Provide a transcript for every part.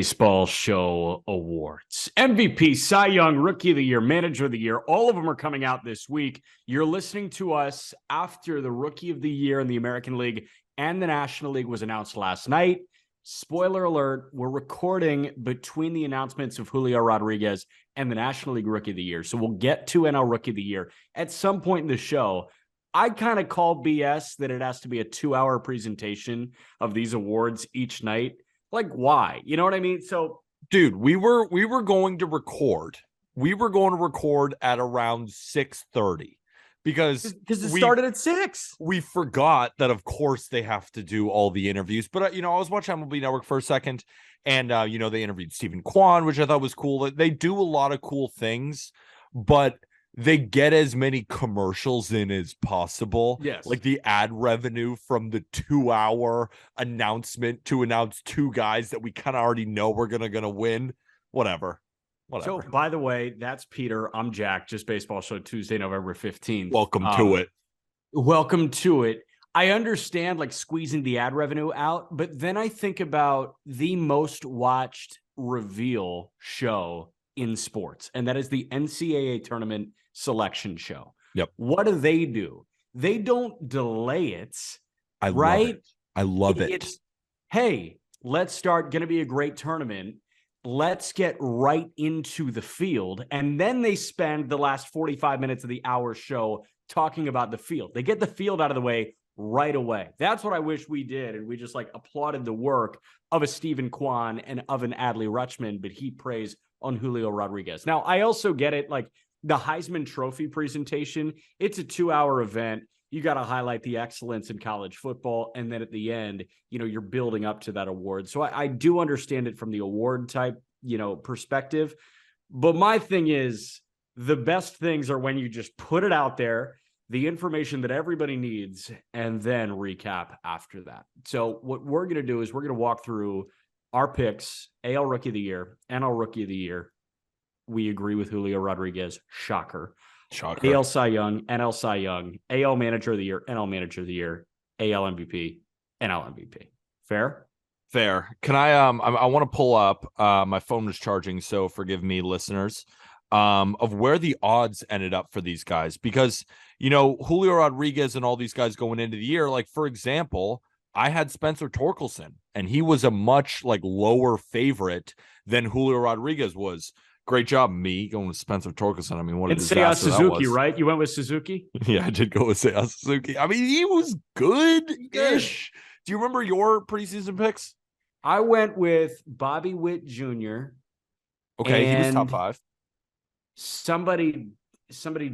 Baseball Show awards. MVP, Cy Young, Rookie of the Year, Manager of the Year. All of them are coming out this week. You're listening to us after the Rookie of the Year in the American League and the National League was announced last night. Spoiler alert, we're recording between the announcements of Julio Rodriguez and the National League Rookie of the Year. So we'll get to NL Rookie of the Year at some point in the show. I kind of call BS that it has to be a 2-hour presentation of these awards each night. Like, why? You know what I mean? So, dude, we were going to record. We were going to record at around 6:30 because it started at 6. We forgot that, of course, they have to do all the interviews. But, I was watching MLB Network for a second, and, they interviewed Stephen Kwan, which I thought was cool. They do a lot of cool things, but they get as many commercials in as possible. Yes. Like the ad revenue from the 2-hour announcement to announce two guys that we kind of already know we're gonna win. Whatever. So, by the way, that's Peter. I'm Jack. Just Baseball Show Tuesday, November 15th. Welcome to it. Welcome to it. I understand like squeezing the ad revenue out, but then I think about the most watched reveal show in sports, and that is the NCAA tournament selection show. Yep. What do? They don't delay it. I love it. It's, hey, let's start. Going to be a great tournament. Let's get right into the field. And then they spend the last 45 minutes of the hour show talking about the field. They get the field out of the way right away. That's what I wish we did. And we just like applauded the work of a Stephen Kwan and of an Adley Rutschman, but he praised on Julio Rodriguez. Now, I also get it. Like the Heisman Trophy presentation, it's a 2-hour event. You got to highlight the excellence in college football. And then at the end, you're building up to that award. So I do understand it from the award type, perspective. But my thing is the best things are when you just put it out there, the information that everybody needs, and then recap after that. So what we're going to do is we're going to walk through our picks, AL Rookie of the Year, NL Rookie of the Year. We agree with Julio Rodriguez. Shocker. AL Cy Young, NL Cy Young, AL Manager of the Year, NL Manager of the Year, AL MVP, NL MVP. Fair? Fair. Can I want to pull up, my phone was charging, so forgive me, listeners, of where the odds ended up for these guys. Because, Julio Rodriguez and all these guys going into the year, like, for example, I had Spencer Torkelson, and he was a much lower favorite than Julio Rodriguez was. Great job, me going with Spencer Torkelson. I mean, what a disaster that was. Suzuki, right? You went with Suzuki? Yeah, I did go with Seiya Suzuki. I mean, he was good-ish. Do you remember your preseason picks? I went with Bobby Witt Jr. Okay, he was top 5. Somebody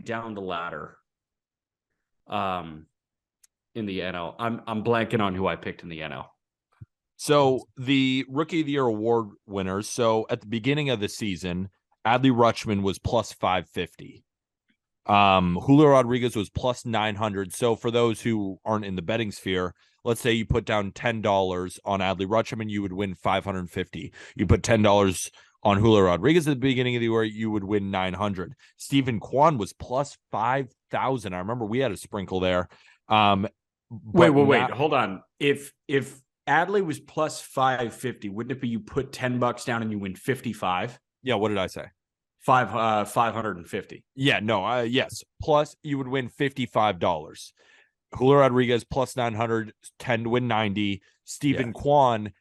down the ladder. In the NL. I'm blanking on who I picked in the NL. So the Rookie of the Year award winners. So at the beginning of the season, Adley Rutschman was plus 550. Julio Rodriguez was plus 900. So for those who aren't in the betting sphere, let's say you put down $10 on Adley Rutschman, you would win 550. You put $10 on Julio Rodriguez at the beginning of the year, you would win 900. Stephen Kwan was plus 5,000. I remember we had a sprinkle there. Wait. Hold on. If Adley was plus 550, wouldn't it be you put $10 down and you win 55? Yeah, what did I say? 550. Yeah, no, yes. Plus you would win $55. Julio Rodriguez plus 900, 10 to win 90. Stephen Kwan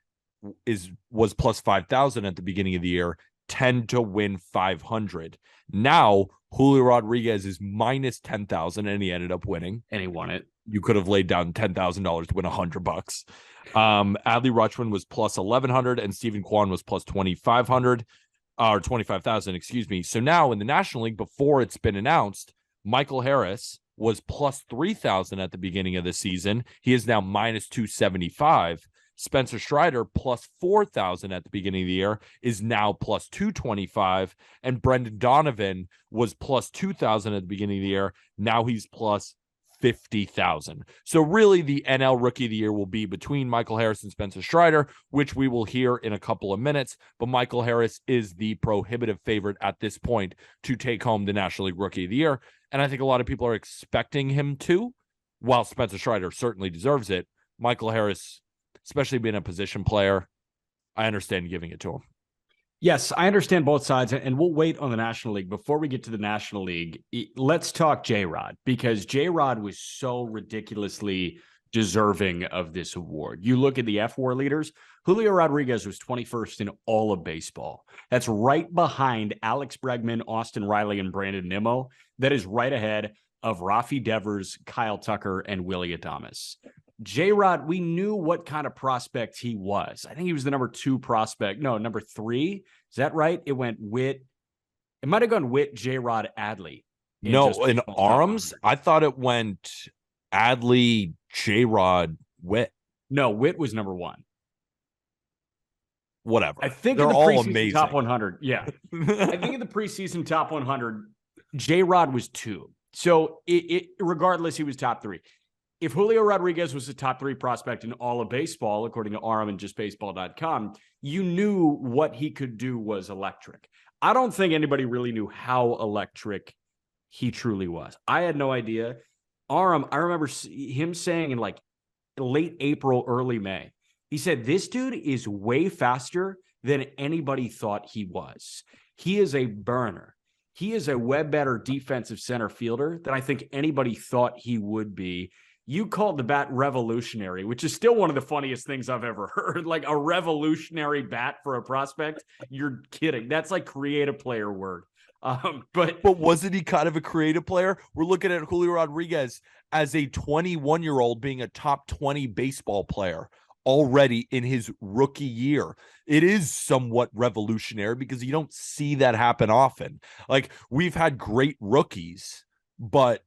was plus 5,000 at the beginning of the year, 10 to win 500. Now Julio Rodriguez is minus 10,000 and he ended up winning. And he won it. You could have laid down $10,000 to win $100. Adley Rutschman was plus 1,100 and Stephen Kwan was plus 2,500 or 25,000, excuse me. So now in the National League, before it's been announced, Michael Harris was plus 3,000 at the beginning of the season. He is now minus 275. Spencer Strider plus 4,000 at the beginning of the year is now plus 225. And Brendan Donovan was plus 2,000 at the beginning of the year. Now he's plus 50,000. So really the NL Rookie of the Year will be between Michael Harris and Spencer Strider, which we will hear in a couple of minutes. But Michael Harris is the prohibitive favorite at this point to take home the National League Rookie of the Year. And I think a lot of people are expecting him to, while Spencer Strider certainly deserves it. Michael Harris, especially being a position player, I understand giving it to him. Yes, I understand both sides, and we'll wait on the National League. Before we get to the National League, let's talk J-Rod, because J-Rod was so ridiculously deserving of this award. You look at the F-WAR leaders, Julio Rodriguez was 21st in all of baseball. That's right behind Alex Bregman, Austin Riley, and Brandon Nimmo. That is right ahead of Rafi Devers, Kyle Tucker, and Willie Adames. J-Rod, we knew what kind of prospect he was. I think he was the number 2 prospect. No, number 3. Is that right? It went Witt. It might have gone Witt, J-Rod, Adley. No, in arms, I thought it went Adley, J-Rod, Witt. No, Witt was number 1. Whatever. I think they're in the all preseason amazing. top 100. Yeah. I think in the preseason top 100, J-Rod was 2. So regardless, he was top 3. If Julio Rodriguez was the top 3 prospect in all of baseball, according to Aram and justbaseball.com, you knew what he could do was electric. I don't think anybody really knew how electric he truly was. I had no idea. Aram, I remember him saying in like late April, early May, he said, this dude is way faster than anybody thought he was. He is a burner. He is a way better defensive center fielder than I think anybody thought he would be. You called the bat revolutionary, which is still one of the funniest things I've ever heard. Like a revolutionary bat for a prospect. You're kidding. That's like creative player word. But wasn't he kind of a creative player? We're looking at Julio Rodriguez as a 21-year-old being a top 20 baseball player already in his rookie year. It is somewhat revolutionary because you don't see that happen often. Like, we've had great rookies, but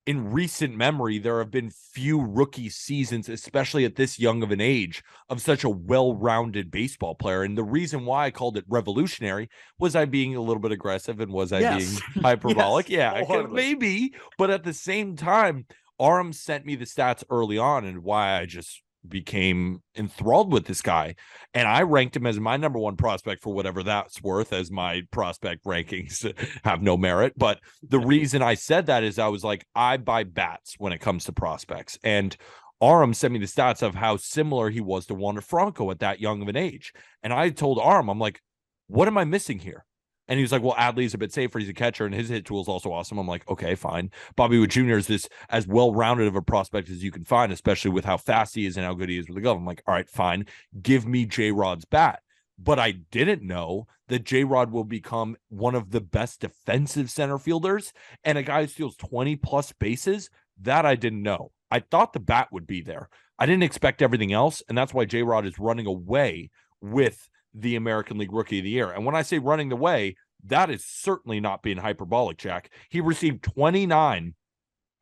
in recent memory, there have been few rookie seasons, especially at this young of an age, of such a well-rounded baseball player. And the reason why I called it revolutionary, was I being a little bit aggressive and was I being hyperbolic? Yes, yeah, maybe. But at the same time, Aram sent me the stats early on and why I just became enthralled with this guy, and I ranked him as my number 1 prospect for whatever that's worth, as my prospect rankings have no merit. But the reason I said that is I was like, I buy bats when it comes to prospects, and Aram sent me the stats of how similar he was to Wander Franco at that young of an age, and I told Aram, I'm like, what am I missing here? And he was like, well, Adley's a bit safer. He's a catcher, and his hit tool is also awesome. I'm like, okay, fine. Bobby Witt Jr. is this as well-rounded of a prospect as you can find, especially with how fast he is and how good he is with the glove. I'm like, all right, fine. Give me J-Rod's bat. But I didn't know that J-Rod will become one of the best defensive center fielders and a guy who steals 20-plus bases. That I didn't know. I thought the bat would be there. I didn't expect everything else, and that's why J-Rod is running away with the American League Rookie of the Year. And when I say running the way, that is certainly not being hyperbolic, Jack. He received 29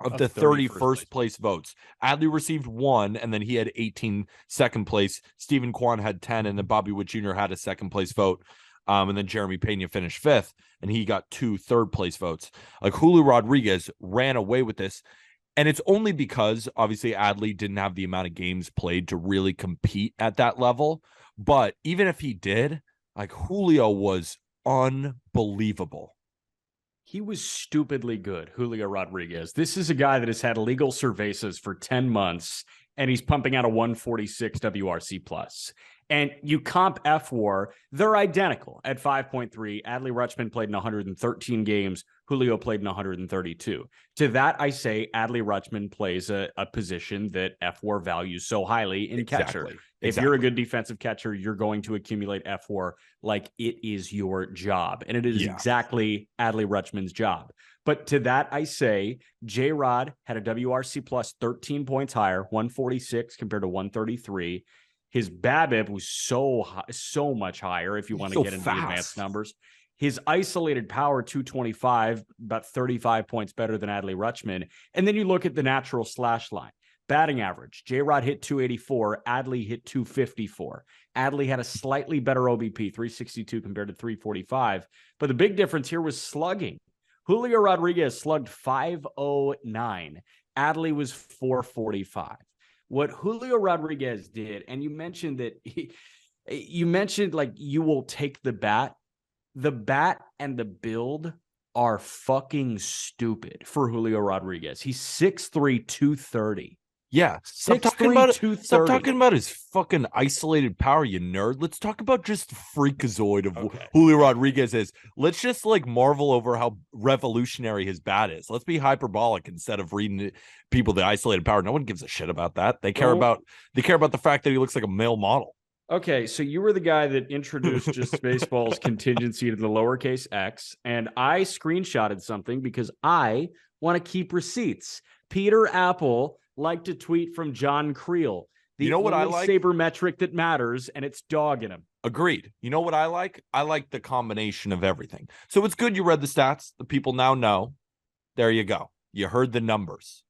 of the 31st place votes. Adley received 1, and then he had 18 second place. Stephen Kwan had 10, and then Bobby Witt Jr. had a second place vote. And then Jeremy Pena finished 5th, and he got 2 third place votes. Like, Julio Rodriguez ran away with this. And it's only because, obviously, Adley didn't have the amount of games played to really compete at that level. But even if he did, like, Julio was unbelievable. He was stupidly good, Julio Rodriguez. This is a guy that has had legal cervezas for 10 months, and he's pumping out a 146 WRC plus. And you comp F-WAR, they're identical at 5.3. Adley Rutschman played in 113 games. Julio played in 132. To that, I say Adley Rutschman plays a position that F-WAR values so highly in catcher. If you're a good defensive catcher, you're going to accumulate F-WAR like it is your job. And it is exactly Adley Rutschman's job. But to that, I say J-Rod had a WRC plus 13 points higher, 146 compared to 133. His BABIP was so much higher if you want to get into the advanced numbers. His isolated power, 225, about 35 points better than Adley Rutschman. And then you look at the natural slash line. Batting average, J-Rod hit 284, Adley hit 254. Adley had a slightly better OBP, 362 compared to 345. But the big difference here was slugging. Julio Rodriguez slugged 509. Adley was 445. What Julio Rodriguez did, and you mentioned that you mentioned like you will take the bat. The bat and the build are fucking stupid for Julio Rodriguez. He's 6'3", 230. Yeah. Stop 6'3", talking about it. Stop 230. talking about his fucking isolated power, you nerd. Let's talk about just the freakazoid of Okay. Julio Rodriguez is. Let's just like marvel over how revolutionary his bat is. Let's be hyperbolic instead of reading people the isolated power. No one gives a shit about that. They care about the fact that he looks like a male model. Okay, so you were the guy that introduced just baseball's contingency to the lowercase x, and I screenshotted something because I want to keep receipts. Peter Apple liked a tweet from John Creel. The what I only like? sabermetric that matters, and it's dog in him. Agreed. You know what I like? I like the combination of everything. So it's good you read the stats. The people now know. There you go. You heard the numbers.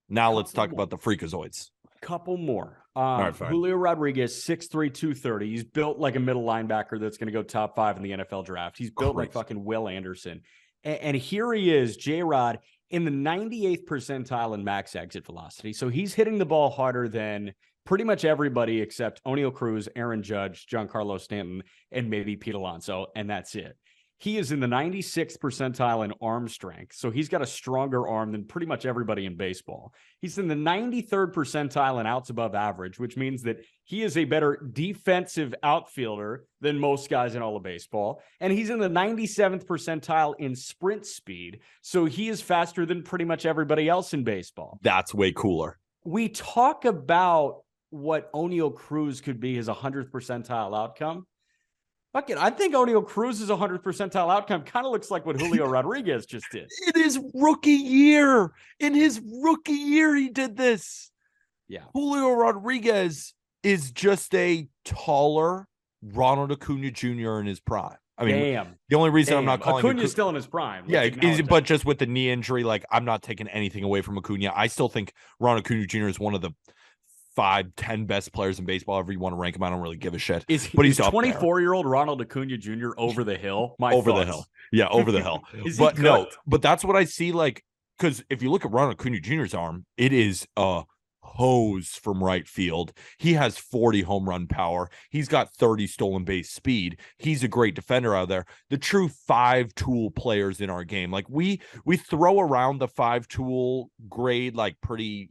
Now let's talk about the freakazoids. Couple more. Right, Julio Rodriguez, 6'3", 230. He's built like a middle linebacker that's going to go top 5 in the NFL draft. He's built like fucking Will Anderson. And here he is, J-Rod, in the 98th percentile in max exit velocity. So he's hitting the ball harder than pretty much everybody except O'Neal Cruz, Aaron Judge, Giancarlo Stanton, and maybe Pete Alonso, and that's it. He is in the 96th percentile in arm strength, so he's got a stronger arm than pretty much everybody in baseball. He's in the 93rd percentile in outs above average, which means that he is a better defensive outfielder than most guys in all of baseball. And he's in the 97th percentile in sprint speed, so he is faster than pretty much everybody else in baseball. That's way cooler. We talk about what O'Neal Cruz could be his 100th percentile outcome. Fuck it. I think O'Neal Cruz's 100th percentile outcome kind of looks like what Julio Rodriguez just did. In his rookie year. In his rookie year, he did this. Yeah. Julio Rodriguez is just a taller Ronald Acuna Jr. in his prime. I mean, the only reason I'm not calling Acuna's still in his prime. Yeah, but just with the knee injury, like I'm not taking anything away from Acuna. I still think Ronald Acuna Jr. is one of the 5-10 best players in baseball. However you want to rank him, I don't really give a shit. But he's 24-year-old Ronald Acuna Jr. over the hill. The hill. Yeah, over the hill. But that's what I see. Like, because if you look at Ronald Acuna Jr.'s arm, it is hose from right field. He has 40 home run power. He's got 30 stolen base speed. He's a great defender out there. The true 5-tool players in our game. Like we throw around the 5-tool grade like pretty,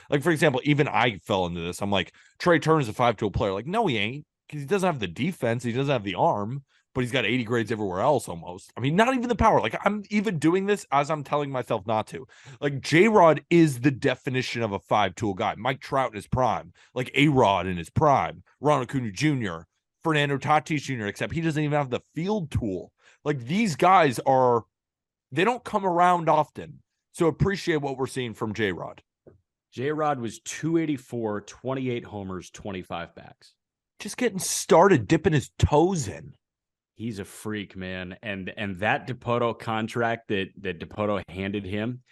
like for example, even I fell into this. I'm like, Trey Turner's a 5-tool player. Like, no, he ain't, because he doesn't have the defense. He doesn't have the arm. But he's got 80 grades everywhere else almost. I mean, not even the power. Like, I'm even doing this as I'm telling myself not to. Like, J-Rod is the definition of a 5-tool guy. Mike Trout in his prime. Like, A-Rod in his prime. Ronald Acuna Jr., Fernando Tatis Jr., except he doesn't even have the field tool. Like, these guys they don't come around often. So appreciate what we're seeing from J-Rod. J-Rod was 284, 28 homers, 25 backs. Just getting started, dipping his toes in. He's a freak, man. And that Dipoto contract that Dipoto handed him,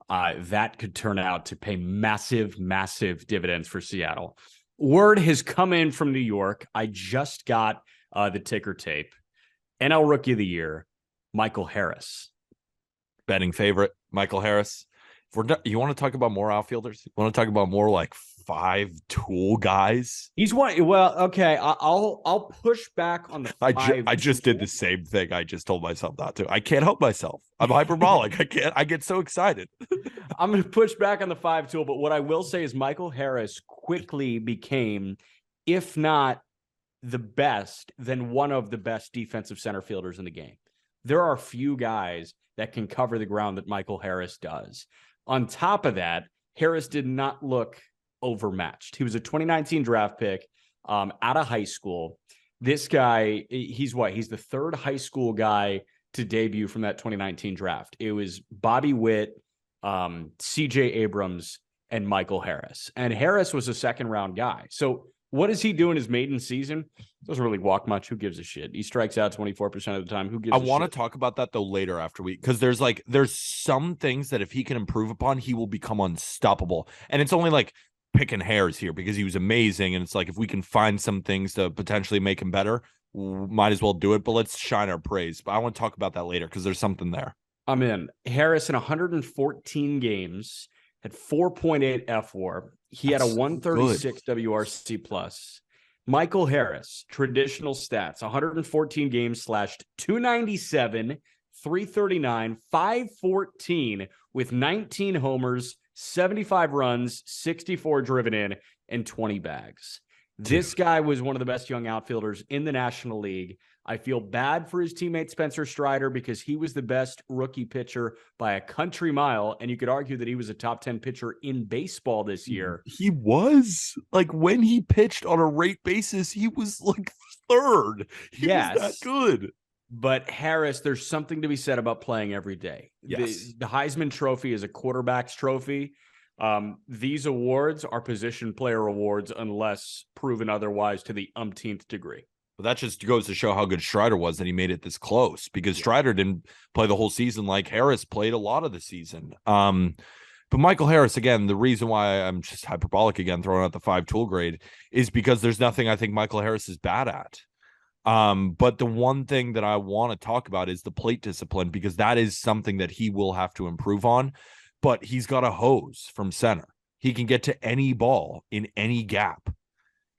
that could turn out to pay massive, massive dividends for Seattle. Word has come in from New York. I just got the ticker tape. NL Rookie of the Year, Michael Harris. Betting favorite, Michael Harris. You want to talk about more outfielders? You want to talk about more like 5-tool guys? He's one. Well, okay. I'll push back on the 5. I just did the same thing. I just told myself not to. I can't help myself. I'm hyperbolic. I get so excited. I'm going to push back on the 5-tool, but what I will say is Michael Harris quickly became, if not the best, then one of the best defensive center fielders in the game. There are few guys that can cover the ground that Michael Harris does. On top of that, Harris did not look overmatched. He was a 2019 draft pick out of high school. This guy, he's the third high school guy to debut from that 2019 draft. It was Bobby Witt, CJ Abrams, and Michael Harris. And Harris was a second-round guy. So what does he do in his maiden season? Doesn't really walk much. Who gives a shit? He strikes out 24% of the time. Who gives a shit? I want to talk about that, though, later after because there's some things that if he can improve upon, he will become unstoppable. And it's only like picking hairs here because he was amazing. And it's like if we can find some things to potentially make him better, might as well do it. But let's shine our praise. But I want to talk about that later because there's something there. I'm in. Harris in 114 games had 4.8 FWAR. He had a 136 WRC plus. Michael Harris, traditional stats, 114 games slashed 297, 339, 514 with 19 homers, 75 runs, 64 driven in, and 20 bags. This guy was one of the best young outfielders in the National League. I feel bad for his teammate Spencer Strider because he was the best rookie pitcher by a country mile, and you could argue that he was a top 10 pitcher in baseball this year. He was. Like, when he pitched on a rate basis, he was like third. He was that good. But Harris, there's something to be said about playing every day. Yes. The Heisman Trophy is a quarterback's trophy. These awards are position player awards unless proven otherwise to the umpteenth degree. But that just goes to show how good Strider was that he made it this close, because Strider didn't play the whole season like Harris played a lot of the season. But Michael Harris, again, the reason why I'm just hyperbolic again, throwing out the 5-tool grade, is because there's nothing I think Michael Harris is bad at. But the one thing that I want to talk about is the plate discipline, because that is something that he will have to improve on. But he's got a hose from center. He can get to any ball in any gap.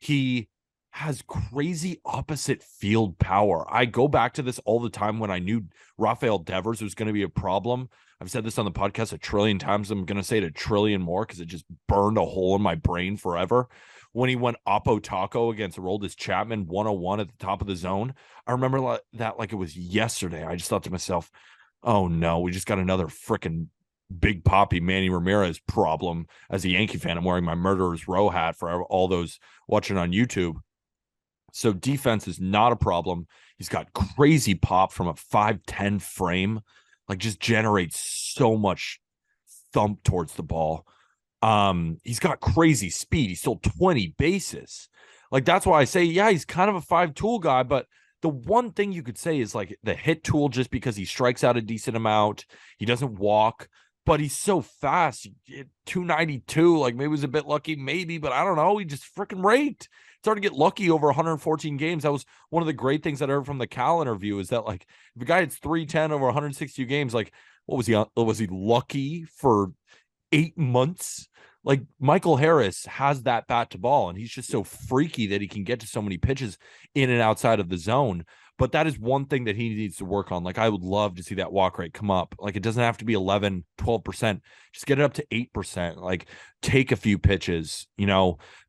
He has crazy opposite field power. I go back to this all the time when I knew Rafael Devers was going to be a problem. I've said this on the podcast a trillion times. I'm going to say it a trillion more because it just burned a hole in my brain forever. When he went Oppo Taco against Aroldis Chapman 101 at the top of the zone, I remember that like it was yesterday. I just thought to myself, oh no, we just got another freaking Big Papi Manny Ramirez problem. As a Yankee fan, I'm wearing my Murderer's Row hat for all those watching on YouTube. So defense is not a problem. He's got crazy pop from a 5'10" frame, like just generates so much thump towards the ball. He's got crazy speed. He stole 20 bases. Like, that's why I say, yeah, he's kind of a 5-tool guy, but the one thing you could say is like the hit tool, just because he strikes out a decent amount. He doesn't walk, but he's so fast. 292, like maybe he was a bit lucky, maybe, but I don't know. He just freaking raked. Started to get lucky over 114 games. That was one of the great things that I heard from the Cal interview, is that like if a guy hits 310 over 162 games, like what was he on? Was he lucky for 8 months? Like, Michael Harris has that bat to ball, and he's just so freaky that he can get to so many pitches in and outside of the zone. But that is one thing that he needs to work on. Like, I would love to see that walk rate come up. Like, it doesn't have to be 11, 12%. Just get it up to 8%. Like, take a few pitches,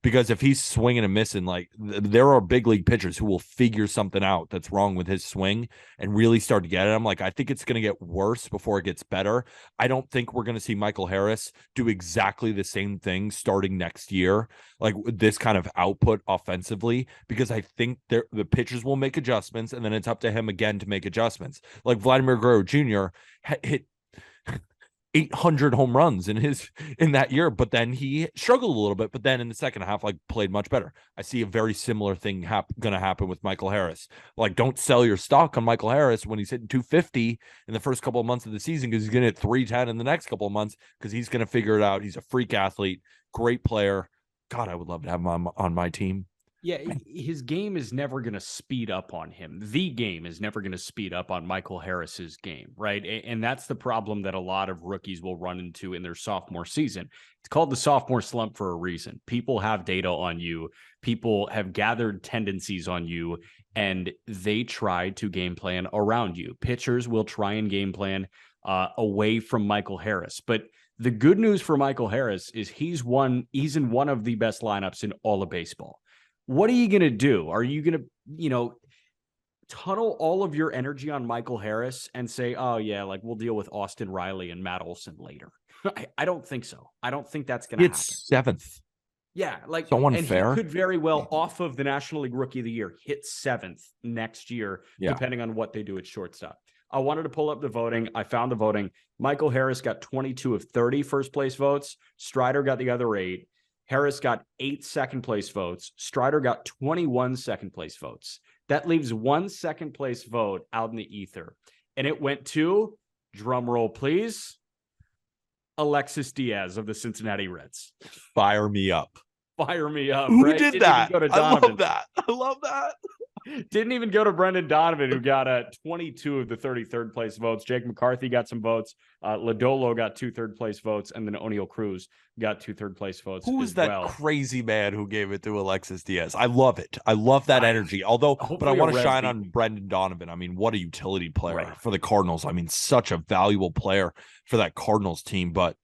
because if he's swinging and missing, like, there are big league pitchers who will figure something out that's wrong with his swing and really start to get at him. Like, I think it's going to get worse before it gets better. I don't think we're going to see Michael Harris do exactly the same thing starting next year, like this kind of output offensively, because I think the pitchers will make adjustments, and then it's up to him again to make adjustments. Like, Vladimir Guerrero Jr. hit 800 home runs in that year, but then he struggled a little bit, but then in the second half, like, played much better. I see a very similar thing going to happen with Michael Harris. Like, don't sell your stock on Michael Harris when he's hitting 250 in the first couple of months of the season, because he's going to hit 310 in the next couple of months, because he's going to figure it out. He's a freak athlete, great player. God, I would love to have him on my team. Yeah, his game is never going to speed up on him. The game is never going to speed up on Michael Harris's game, right? And that's the problem that a lot of rookies will run into in their sophomore season. It's called the sophomore slump for a reason. People have data on you. People have gathered tendencies on you, and they try to game plan around you. Pitchers will try and game plan away from Michael Harris. But the good news for Michael Harris is he's in one of the best lineups in all of baseball. What are you going to do? Are you going to, tunnel all of your energy on Michael Harris and say, oh, yeah, like we'll deal with Austin Riley and Matt Olson later? I don't think so. I don't think that's going to happen. It's 7th. Yeah, like, so unfair. And he could very well, off of the National League Rookie of the Year, hit 7th next year, depending on what they do at shortstop. I wanted to pull up the voting. I found the voting. Michael Harris got 22 of 30 first place votes. Strider got the other 8. Harris got 8 second place votes. Strider got 21 second place votes. That leaves 1 second place vote out in the ether. And it went to, drum roll please, Alexis Diaz of the Cincinnati Reds. Fire me up. Fire me up. Who right? did that? I love that. I love that. Didn't even go to Brendan Donovan, who got 22 of the 33rd place votes. Jake McCarthy got some votes. Lodolo got 2 third place votes, and then O'Neal Cruz got 2 third place votes. Who was that crazy man who gave it to Alexis Diaz? I love it. I love that energy. But I want to shine on Brendan Donovan. I mean, what a utility player for the Cardinals. I mean, such a valuable player for that Cardinals team. But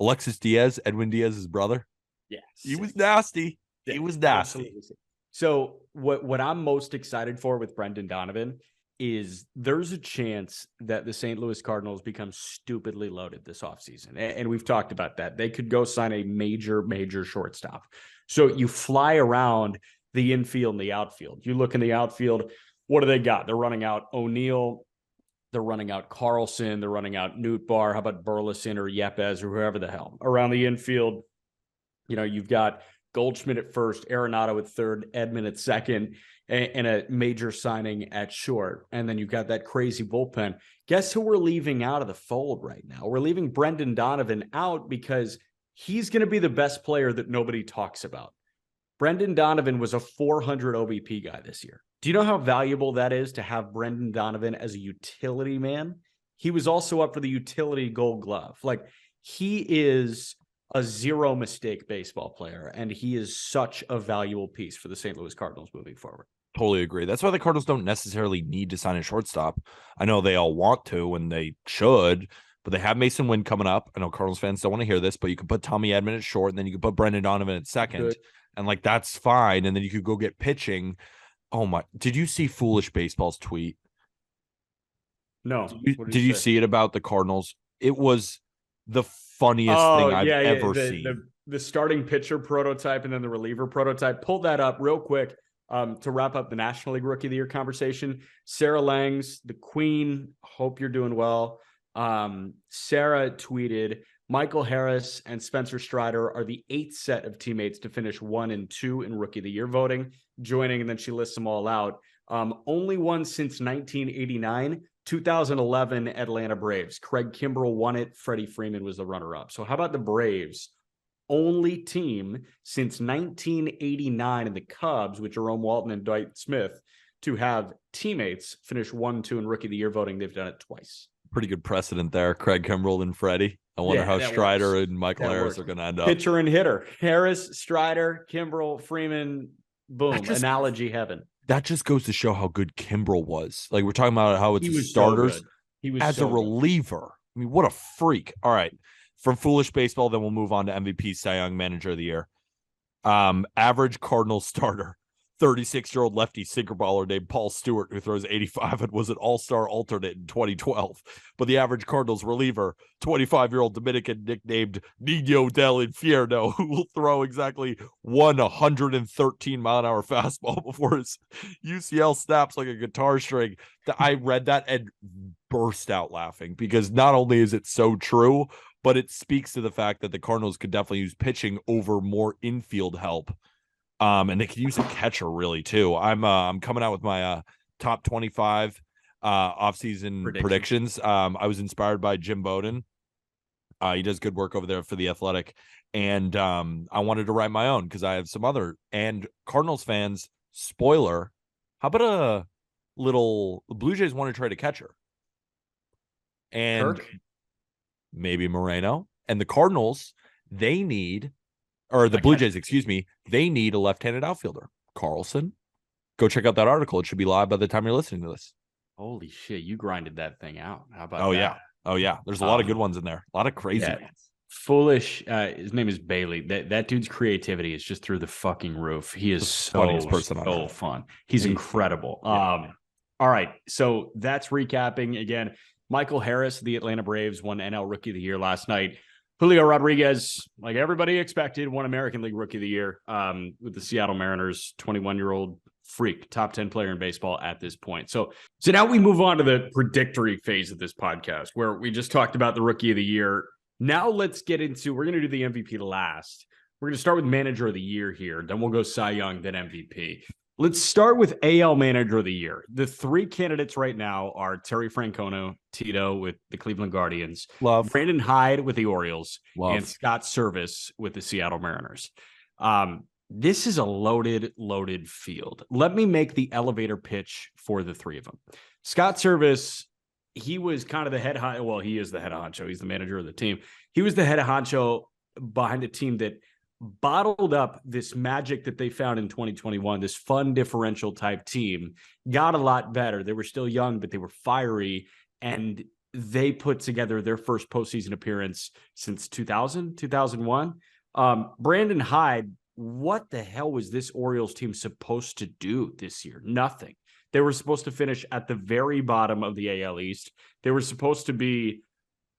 Alexis Diaz, Edwin Diaz's brother. Yeah. He was nasty. He was nasty. Absolutely. So what I'm most excited for with Brendan Donovan is there's a chance that the St. Louis Cardinals become stupidly loaded this offseason. And we've talked about that. They could go sign a major shortstop. So you fly around the infield and the outfield. You look in the outfield, what do they got? They're running out O'Neill. They're running out Carlson. They're running out Nootbaar. How about Burleson or Yepes or whoever the hell? Around the infield, you've got Goldschmidt at first, Arenado at third, Edman at second, and a major signing at short. And then you've got that crazy bullpen. Guess who we're leaving out of the fold right now? We're leaving Brendan Donovan out because he's going to be the best player that nobody talks about. Brendan Donovan was a 400 OBP guy this year. Do you know how valuable that is to have Brendan Donovan as a utility man? He was also up for the utility Gold Glove. Like, he is a zero mistake baseball player, and he is such a valuable piece for the St. Louis Cardinals moving forward. Totally agree. That's why the Cardinals don't necessarily need to sign a shortstop. I know they all want to, and they should, but they have Mason Wynn coming up. I know Cardinals fans don't want to hear this, but you can put Tommy Edman at short, and then you can put Brendan Donovan at second. Good. And like, that's fine. And then you could go get pitching. Oh my, did you see Foolish Baseball's tweet? No. Did you see it about the Cardinals? It was the funniest thing I've ever seen. The starting pitcher prototype and then the reliever prototype. Pull that up real quick to wrap up the National League Rookie of the Year conversation. Sarah Langs, the queen, hope you're doing well. Sarah tweeted, Michael Harris and Spencer Strider are the 8th set of teammates to finish 1 and 2 in Rookie of the Year voting, joining, and then she lists them all out. Only one since 1989, 2011 Atlanta Braves. Craig Kimbrell won it. Freddie Freeman was the runner-up. So how about the Braves? Only team since 1989 in the Cubs with Jerome Walton and Dwight Smith to have teammates finish 1-2 in Rookie of the Year voting. They've done it twice. Pretty good precedent there. Craig Kimbrell and Freddie. I wonder how Strider and Michael Harris are going to end up. Pitcher and hitter. Harris, Strider, Kimbrell, Freeman, boom. Analogy heaven. That just goes to show how good Kimbrell was. Like, we're talking about how it's starters. So he was as a reliever. I mean, what a freak. All right. From Foolish Baseball, then we'll move on to MVP, Cy Young, Manager of the Year. Average Cardinals starter. 36-year-old lefty sinker baller named Paul Stewart, who throws 85 and was an all-star alternate in 2012. But the average Cardinals reliever, 25-year-old Dominican nicknamed Nino del Infierno, who will throw exactly 113-mile-an-hour fastball before his UCL snaps like a guitar string. I read that and burst out laughing, because not only is it so true, but it speaks to the fact that the Cardinals could definitely use pitching over more infield help. And they could use a catcher really too. I'm coming out with my top 25 offseason predictions. I was inspired by Jim Bowden. He does good work over there for The Athletic. And I wanted to write my own because I have some other. And Cardinals fans, spoiler, how about a little Blue Jays want to trade a catcher? And Kirk? Maybe Moreno. And the Cardinals, they need... Or the Blue Jays, excuse me, they need a left-handed outfielder. Carlson. Go check out that article. It should be live by the time you're listening to this. Holy shit, you grinded that thing out. How about that? Yeah. Oh, yeah. There's a lot of good ones in there. A lot of crazy ones. Foolish. His name is Bailey. That dude's creativity is just through the fucking roof. He is so fun. He's incredible. Yeah. All right, so that's recapping. Again, Michael Harris, the Atlanta Braves, won NL Rookie of the Year last night. Julio Rodriguez, like everybody expected, won American League Rookie of the Year with the Seattle Mariners, 21-year-old freak, top 10 player in baseball at this point. So now we move on to the predictory phase of this podcast, where we just talked about the Rookie of the Year. Now let's get into, we're going to do the MVP last. We're going to start with Manager of the Year here. Then we'll go Cy Young, then MVP. Let's start with AL Manager of the Year. The 3 candidates right now are Terry Francona, Tito with the Cleveland Guardians, Brandon Hyde with the Orioles, and Scott Servais with the Seattle Mariners. This is a loaded field. Let me make the elevator pitch for the 3 of them. Scott Servais, he was kind of the head honcho. Well, he is the head honcho. He's the manager of the team. He was the head honcho behind a team that bottled up this magic that they found in 2021, this fun differential type team, got a lot better. They were still young, but they were fiery. And they put together their first postseason appearance since 2000, 2001. Brandon Hyde, what the hell was this Orioles team supposed to do this year? Nothing. They were supposed to finish at the very bottom of the AL East. They were supposed to be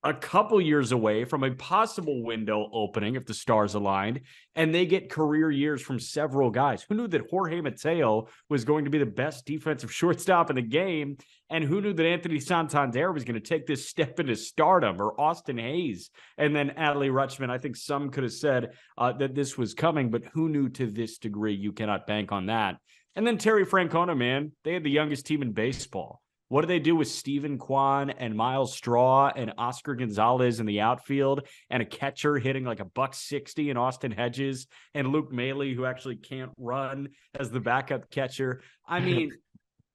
a couple years away from a possible window opening if the stars aligned, and they get career years from several guys. Who knew that Jorge Mateo was going to be the best defensive shortstop in the game? And who knew that Anthony Santander was going to take this step into stardom, or Austin Hayes? And then Adley Rutschman. I think some could have said that this was coming, but who knew to this degree? You cannot bank on that. And then Terry Francona, man, they had the youngest team in baseball. What do they do with Stephen Kwan and Miles Straw and Oscar Gonzalez in the outfield, and a catcher hitting like $160 in Austin Hedges, and Luke Maile, who actually can't run, as the backup catcher? I mean,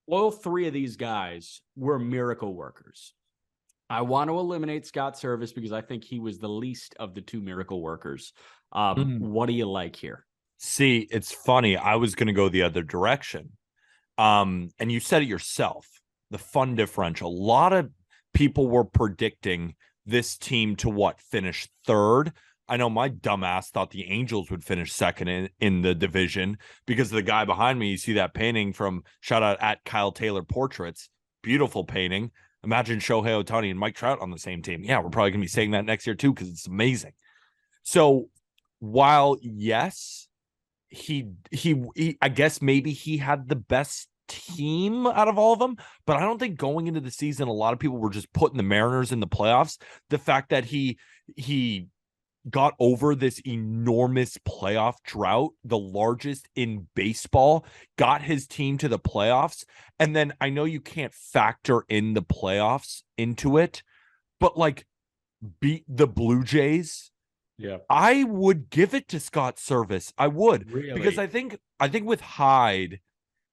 all three of these guys were miracle workers. I want to eliminate Scott Service because I think he was the least of the two miracle workers. What do you like here? See, it's funny. I was going to go the other direction. And you said it yourself. The fun differential. A lot of people were predicting this team to finish third. I know my dumbass thought the Angels would finish second in the division because of the guy behind me. You see that painting from, shout out at Kyle Taylor Portraits. Beautiful painting. Imagine Shohei Ohtani and Mike Trout on the same team. Yeah, we're probably going to be saying that next year too because it's amazing. So while, yes, he I guess maybe he had the best team out of all of them, but I don't think going into the season a lot of people were just putting the Mariners in the playoffs. The fact that he got over this enormous playoff drought, the largest in baseball, got his team to the playoffs, and then I know you can't factor in the playoffs into it, but like beat the Blue Jays. Yeah, I would give it to Scott Service. I would, really? Because I think with Hyde,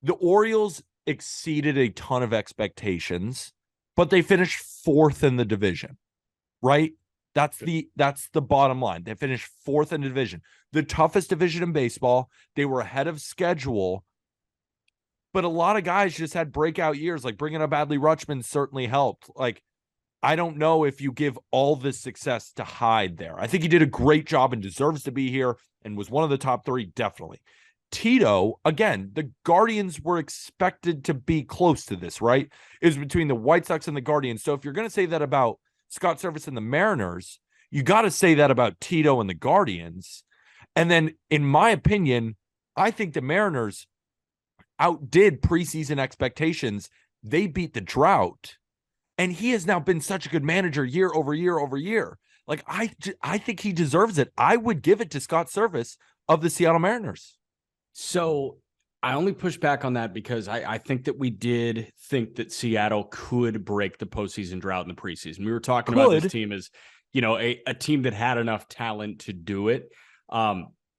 the Orioles exceeded a ton of expectations, but they finished fourth in the division, right? That's the bottom line. They finished fourth in the division, the toughest division in baseball. They were ahead of schedule, but a lot of guys just had breakout years. Like bringing up Adley Rutschman certainly helped. Like, I don't know if you give all this success to Hyde there. I think he did a great job and deserves to be here and was one of the top three, definitely. Tito, again, the Guardians were expected to be close to this, right? It was between the White Sox and the Guardians. So if you're going to say that about Scott Service and the Mariners, you got to say that about Tito and the Guardians. And then, in my opinion, I think the Mariners outdid preseason expectations. They beat the drought. And he has now been such a good manager year over year over year. Like, I think he deserves it. I would give it to Scott Service of the Seattle Mariners. So I only push back on that because I think that we did think that Seattle could break the postseason drought in the preseason. We were talking about this team as, a team that had enough talent to do it.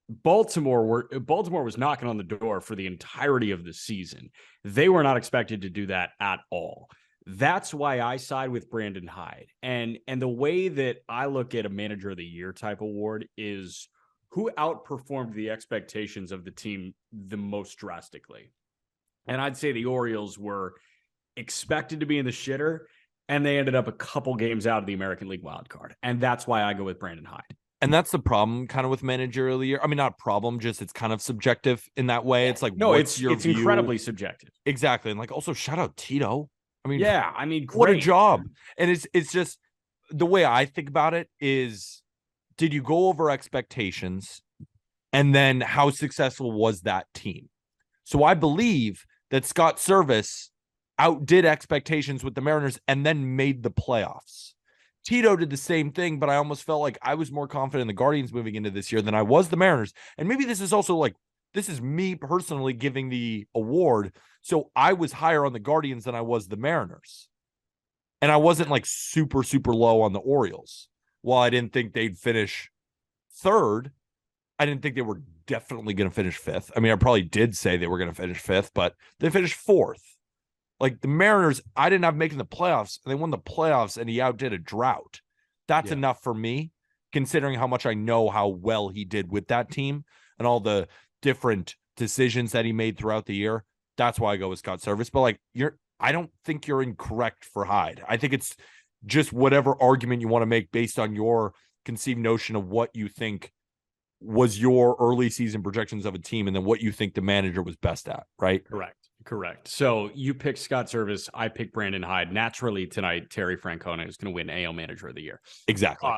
Baltimore was knocking on the door for the entirety of the season. They were not expected to do that at all. That's why I side with Brandon Hyde. And the way that I look at a manager of the year type award is who outperformed the expectations of the team the most drastically. And I'd say the Orioles were expected to be in the shitter, and they ended up a couple games out of the American League wild card. And that's why I go with Brandon Hyde. And that's the problem kind of with managerial year. I mean, not problem, just it's kind of subjective in that way. It's like, no, it's incredibly subjective. Exactly. And like, also shout out Tito. I mean, yeah, great. What a job. And it's just the way I think about it is, did you go over expectations? And then how successful was that team? So I believe that Scott Service outdid expectations with the Mariners and then made the playoffs. Tito did the same thing, but I almost felt like I was more confident in the Guardians moving into this year than I was the Mariners. And maybe this is also like, this is me personally giving the award. So I was higher on the Guardians than I was the Mariners. And I wasn't like super, super low on the Orioles. While I didn't think they'd finish third, I didn't think they were definitely going to finish fifth. I mean, I probably did say they were going to finish fifth, but they finished fourth. Like the Mariners, I didn't have making the playoffs, and they won the playoffs, and he outdid a drought. That's enough for me, considering how much I know how well he did with that team and all the different decisions that he made throughout the year. That's why I go with Scott Service. But like, I don't think you're incorrect for Hyde. I think it's just whatever argument you want to make based on your conceived notion of what you think was your early season projections of a team and then what you think the manager was best at, right? Correct. So you pick Scott Service, I pick Brandon Hyde. Naturally tonight, Terry Francona is going to win AL Manager of the Year. Exactly.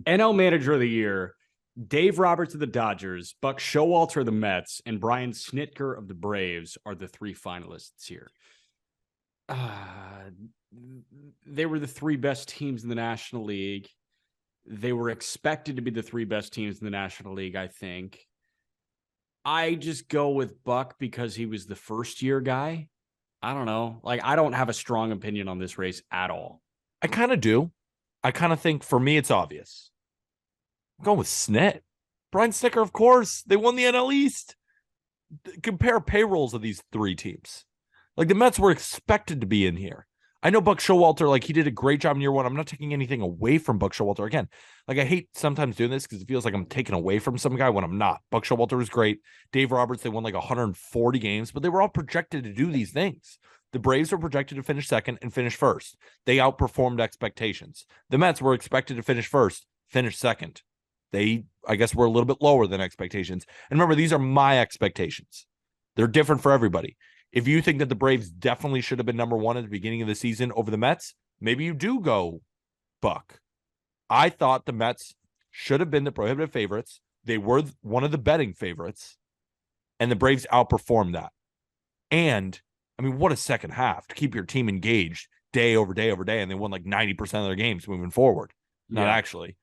NL Manager of the Year, Dave Roberts of the Dodgers, Buck Showalter of the Mets, and Brian Snitker of the Braves are the 3 finalists here. They were the 3 best teams in the National League. They were expected to be the 3 best teams in the National League, I think. I just go with Buck because he was the first-year guy. I don't know. Like, I don't have a strong opinion on this race at all. I kind of do. I kind of think, for me, it's obvious. I'm going with Snit. Brian Snitker, of course. They won the NL East. Compare payrolls of these 3 teams. Like, the Mets were expected to be in here. I know Buck Showalter, like, he did a great job in year 1. I'm not taking anything away from Buck Showalter. Again, like, I hate sometimes doing this because it feels like I'm taking away from some guy when I'm not. Buck Showalter was great. Dave Roberts, they won like 140 games, but they were all projected to do these things. The Braves were projected to finish second and finish first. They outperformed expectations. The Mets were expected to finish first, finish second. They, I guess, were a little bit lower than expectations. And remember, these are my expectations. They're different for everybody. If you think that the Braves definitely should have been number 1 at the beginning of the season over the Mets, maybe you do go Buck. I thought the Mets should have been the prohibitive favorites. They were one of the betting favorites, and the Braves outperformed that. And, I mean, what a second half to keep your team engaged day over day over day, and they won like 90% of their games moving forward. Not actually.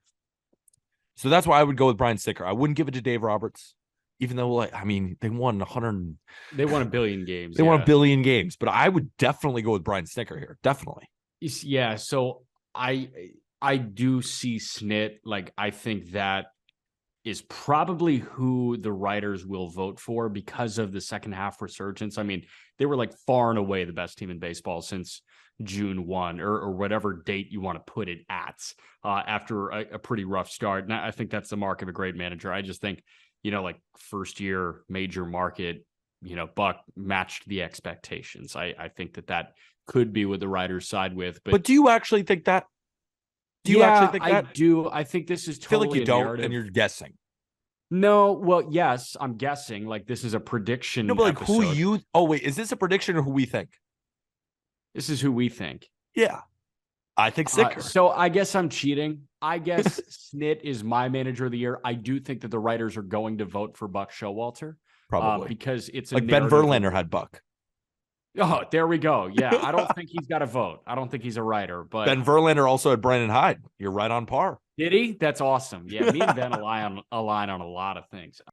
So that's why I would go with Brian Snitker. I wouldn't give it to Dave Roberts. Even though, like, I mean, they won 100. They won 1 billion games. They won 1 billion games, but I would definitely go with Brian Snitker here. Definitely. Yeah. So I do see Snit. Like, I think that is probably who the writers will vote for because of the second half resurgence. I mean, they were like far and away the best team in baseball since June 1 or whatever date you want to put it at after a pretty rough start. And I think that's the mark of a great manager. I just think, like first year major market, Buck matched the expectations. I think that could be what the writers side with. But do you actually think that? Do you actually think that? I do. I think this is totally I feel like you don't, narrative. and you're guessing. No, well, yes, I'm guessing. Like, this is a prediction. No, but like episode. wait, is this a prediction or who we think? This is who we think. Yeah. I think Snitker. So I guess I'm cheating. I guess Snit is my manager of the year. I do think that the writers are going to vote for Buck Showalter. Probably. Because it's a like Ben Verlander had Buck. Oh, there we go. Yeah, I don't think he's got a vote. I don't think he's a writer. But Ben Verlander also had Brandon Hyde. You're right on par. Did he? That's awesome. Yeah, me and Ben align on a lot of things.